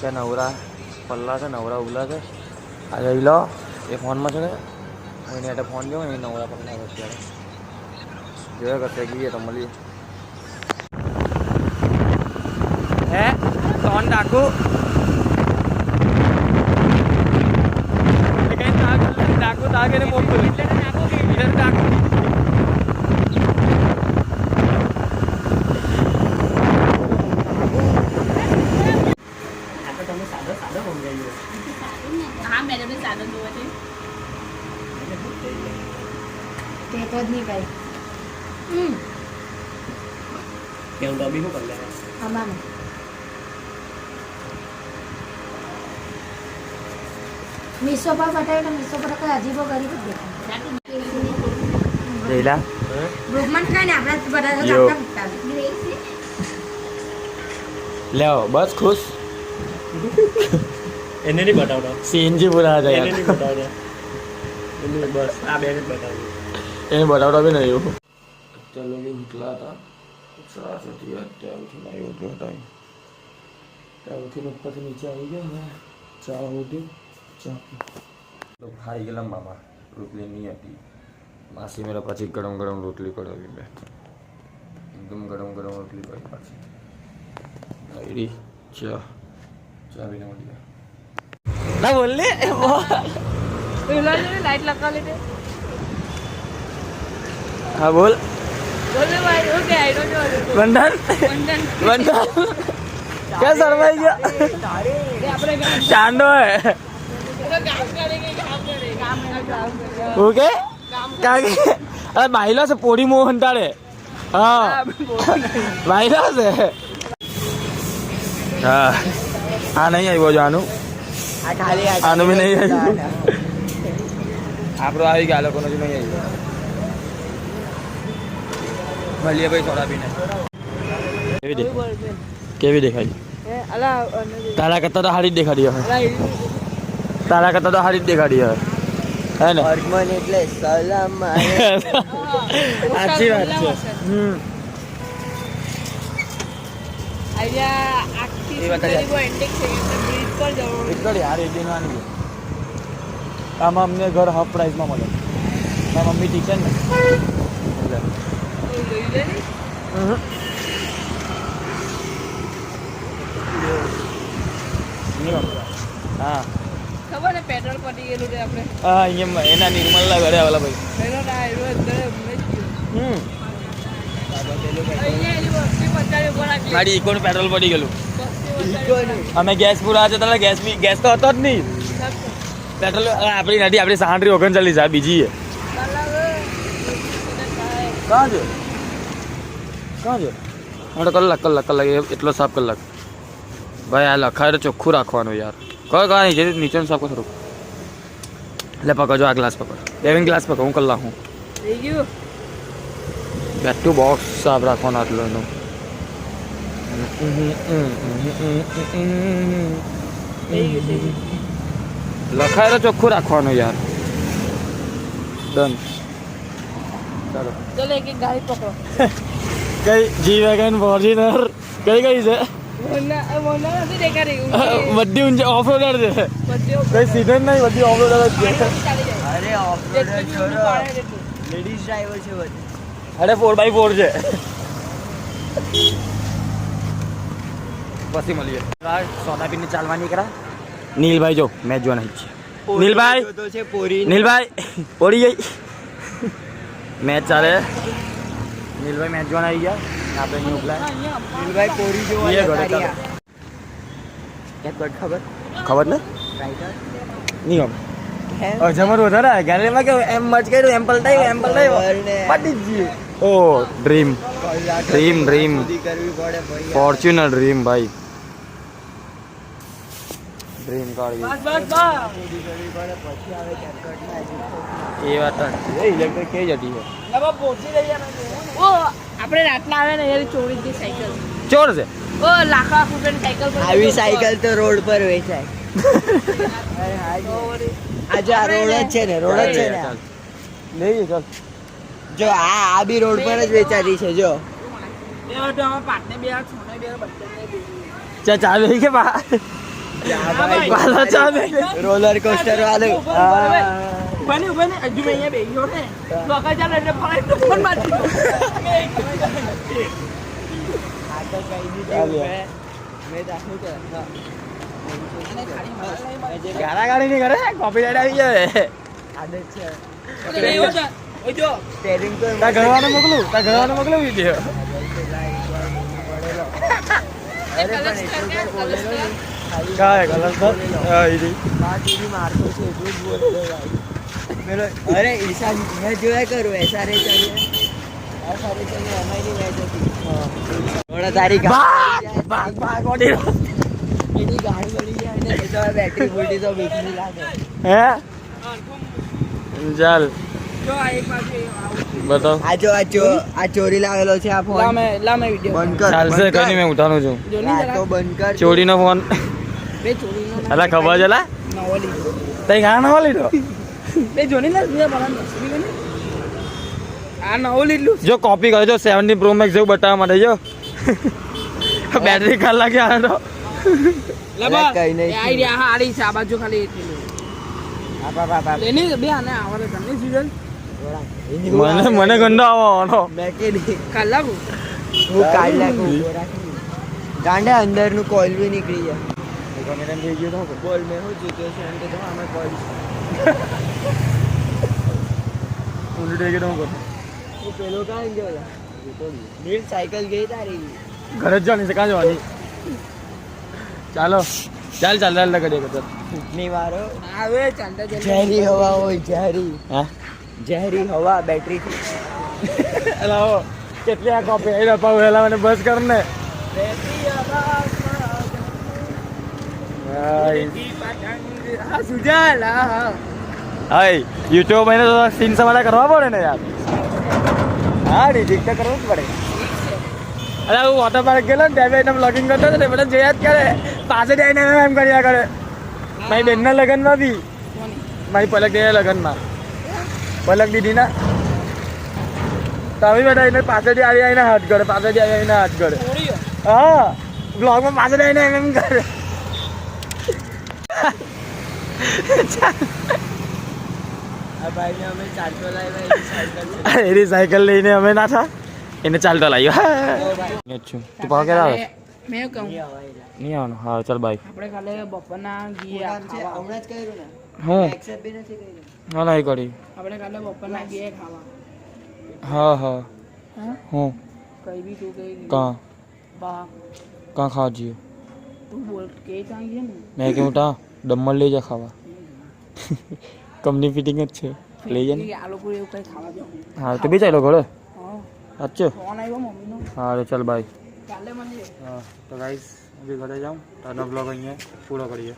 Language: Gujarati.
ત્યાં નવરા પલ્લા છે નવરા ઉગલા છે આ જઈ લો એ ફોનમાં છે ને એને એટલે ફોન જો એ નવરા પલ્લા અત્યારે જોયા કરશે ગઈએ તો મળીએ હે સોન ડાકુ ડાકુ તાગે ને મોકલું ઇધર ડાકુ हाँ मैंने भी साधन हुए थे तो नहीं भाई क्या तो अभी को कर ले हमारा मीशो पर बताए तो मीशो पर कोई अजीब गरीब देखा જઈલા રૂપમન કાઈ ને આપણે બધા યો. જાતા લેવો બસ ખુશ એને નહીં બતાવતો સીએનજી પૂરા હતા એને યાર નહીં બતાવતો એને બસ આ બેને જ બતાવ્યું એને બતાવતો બી નહીં એવું ચાલો કે ઉઠલા હતા સરસ હતી યાર ત્યાં ઉઠીને આવ્યો હતો ટાઈમ ત્યાં ઉઠીને ઉપરથી નીચે આવી ગયો ને ચા ઉઠી ચા તો ખાઈ ગયેલા મામા રોટલી નહીં હતી માસી મેરા પછી ગરમ ગરમ રોટલી કરાવી મેં એકદમ ગરમ ગરમ રોટલી કરી પાછી આઈડી ચા ચા પીને મળી ના બોલ લે लाइट लगा लेते हाँ बोल बोले भाई ओके आई डोंट नो बंधन वंदन बंधन क्या सरवाई गया ये अपने गांव चांडो है तो काम करेंगे काम ओके क्या अरे महिला से पोड़ी मोहन टाड़े हाँ महिला से हाँ हाँ नहीं आई वो जानू આનું બી નહીં આવ્યું આપણો આવી ગયા લોકોનો બી નહીં આવ્યું મળીએ ભાઈ થોડા પીને કેવી દેખાય તારા કરતા તો હારી જ દેખાડી હવે તારા કરતા તો હારી જ દેખાડી હવે હે ને એટલે સલામ સાચી વાત છે આઈડિયા આખી એ વાત સુંદરી વો એન્ડિંગ છે એટલે બ્રિજ પર જવાનું એકદમ યાર એક દિન આની આમાં અમને ઘર હાફ પ્રાઇસમાં મળે મારી મમ્મી ટીચર ને એટલે તો લઈ લે ને હા ખબર ને પેટ્રોલ પડી ગયેલું છે આપણે હા અહીંયા એના નિર્મલના ઘરે આવેલા ભાઈ પેલો ના આવ્યો અંદર હમણાં જ ગયો અહીંયા એની વસ્તી પચાવી ઉપર રાખી મારી ઇકોનું પેટ્રોલ પડી ગયેલું વસ્તી અમે ગેસ પૂરા હતા ત્યારે ગેસ તો હતો જ નહીં પેટ્રોલ આપણી નથી આપણી 39 આ બીજી છે કાં છે હા કલાક એટલો સાફ કલાક ભાઈ આ લખાય તો ચોખ્ખું રાખવાનું યાર કાંઈ જે નીચે સાફ કરો થોડુંક એટલે પકડજો આ ગ્લાસ પકડ ડેવિંગ ગ્લાસ પકડ હું કલાક હું થઈ ગયું બેઠું બોક્સ સાફ રાખવાનું આટલો એનું લખાય તો ચોખ્ખું રાખવાનું યાર ડન ચાલો ચલો એક ગાડી પકડો કઈ જી વેગન ફોર્ચ્યુનર કઈ છે મોના નથી દેખાડી બધી ઊંચી ઓફરોડર છે બધે કઈ સીધન નહીં બધી ઓફરોડર જ છે ચાલી જાય અરે ઓફરોડર છોડો લેડીઝ ડ્રાઈવર છે બધું અરે 4x4 છે પછી મળીએ સોનાપીને ચાલવાની કરા નીલભાઈ જો મેચ જોવાના છે નીલભાઈ તો છે પોરી નીલભાઈ પડી ગઈ મેચ ચાલે નીલભાઈ મેચ જોવાના આવી ગયા આપણે અહીં ઉભલા દિલભાઈ પોરી જોવા ये જતા घोड़े રહ્યા. ક્યાં ગઢ ખબર ખબર ને રાઈટર નહીં હે ખબર જમર વધારે ગેલેરીમાં કેવું એમ મચ કર્યું એમ પલટાયું ખબર ને. પટી જ ગયું ઓ ડ્રીમ ડ્રીમ સુધી કરવી પડે ભાઈ ફોર્ચ્યુનર ડ્રીમ ભાઈ ડ્રીમ કાઢી સુધી કરવી પડે પછી આવે કેપકટમાં એ વાત ઇલેક્ટ્રિક કઈ જતી છે ઓ આપણે રાતના આવે ને યાર ચોરી ગઈ સાયકલ ચોર છે ઓ લાખો રૂપિયાની સાયકલ પર આવી સાયકલ તો રોડ પર વેચાય અરે હા જો. આજે આ રોડ જ છે ને રોડ જ છે ને આ. લઈ ચાલ જો આ બી રોડ પર જ વેચાતી છે જો એ તો પાટને બે છોને બે બચ્ચા ચા ચાલુ કે બા પાછા ચા દે રોલર કોસ્ટર વાળું બને હજુ મેં અહીંયા બેહ્યો ને લોકો ચાલો એટલે ફોન મારી આ તો કઈ દીધું મેં દાખલું કર ગાળા ગાળી નહીં કરે કોપીરાઈટ આવી જાય આદત છે જો સ્ટેરિંગ તો તાર ઘરવાળાને મોકલું વિડીયો અરે પણ એટલું કઈ બોલેલો નહીં કાય કલર તો મારતો છે એટલું જ બોલતો ભાઈ પેલો અરે ઈશાન મેં જોયા કરું એસા રે ચાલીએ અમારી મેચ હતી થોડા તારી ભાગ ઓડી એની ગાડી બની જાય ને એ તો બેટરી ફૂટી તો બીકની લાગે હે ચાલ જો આ એક બાજુ બતાવ આ ચોરી લાવેલો છે આ ફોન લામે વિડિયો બંધ કર ચાલશે કઈ મેં ઉઠાનું છું જો ની આ જરા તો બંધ કર ચોરીનો ફોન બે ચોરીનો અલા ખબર છે લા નવો લીધો તઈ ઘા નવો લીધો બે જોની ના બીજા બરાબર નસીબી ગને આ નવો લીધું જો કોપી કરજો 17 પ્રો મેક્સ જેવું બતાવવા માટે જો બેટરી કાલ લાગે આ તો લબા કઈ નહીં. એ આઈ રહ્યા હારી છે આ બાજુ ખાલી એટલી લેને બે આને આવરે તમને સીઝન મને ગંદો આવવાનો મેકેનિક કલાક હું કાઢ લાગું ગાંડા અંદરનું કોઇલ બી નીકળી જાય બોલ મેં હું જીત્યો છે એમ કે તો આમાં કોઇલ હું પેલો કાં ગયો નીલ સાયકલ ગઈ તારી ઘરે જ જવાની છે કાં જવાની ચાલો ચાલ કરીએ કદર ની વારો આવે ચાલતા ઝેરી હવા હોય હા ઝેરી હવા બેટરી એલા કેટલી આ કોપી આવી રપાવ એલા મને બસ કર ને સુજાલ હા હાય યુટ્યુબ એને તો સીન સમાડા કરવા પડે ને યાર હા ડિજિટ તો કરવું જ પડે અરે હું વોટર પાર્ક ગયેલો ને ત્યાં એમ લોગિંગ કરતો હતો ને બધા જોયા જ કરે પાછળ આવીને એમ કર્યા કરે મારી બેનના લગ્નમાં બી મારી પલક દીના લગ્નમાં પલક દીદીના તમે બધા એને પાછળથી આવીને હાથ કરે પાછળથી આવીને હાથ કરે હા બ્લોગમાં પાછળ આવીને એમ કરે આ ભાઈને અમે ચાલતો લાવ્યા સાયકલ એની સાયકલ લઈને અમે ના થા એને ચાલતો લાવ્યો છું તું પાવ ક્યારે આવે મેં કહું નહીં આવવાનું હા ચાલ બાય આપણે કાલે બપોરના ગીએ ખાવા હમણાં જ કર્યું ને હું એક્સેપ્ટ બી નથી કર્યું હા નહીં કરી આપણે કાલે બપોરના ગીએ ખાવા હા હા હા હું કઈ બી તું કઈ કાં બા કાં ખાવા જઈએ તું બોલ કે ત્યાં ગયે ને મેં કેવું ટા ડમ્મર લઈ જા ખાવા કંપની ફિટિંગ જ છે લઈ જા ને આ લોકો એવું કઈ ખાવા જાવ હા તો બી ચાલો ઘરે હા સાચું ફોન આવ્યો મમ્મીનો હા ચાલ બાય કાલે મળીએ હા તો ગાઈસ અભી ઘરે જાઉં તો આજનો બ્લોગ અહીંયા પૂરો કરીએ